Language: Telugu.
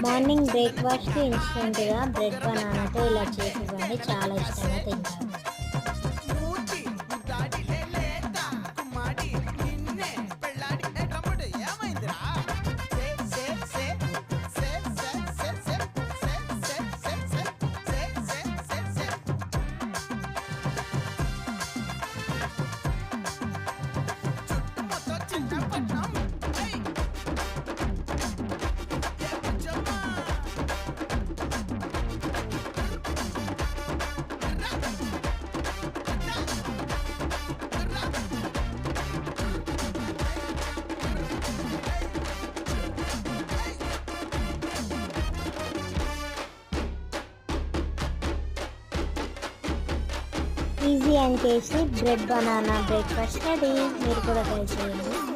మార్నింగ్ బ్రేక్ఫాస్ట్‌కి ఇన్‌స్టంట్‌గా బ్రెడ్ బనానాతో ఇలా చేసి ఇవ్వండి. చాలా ఇష్టంగా తింటారు. Easy and tasty bread banana breakfast ready. మీరు కూడా ట్రై చేయండి.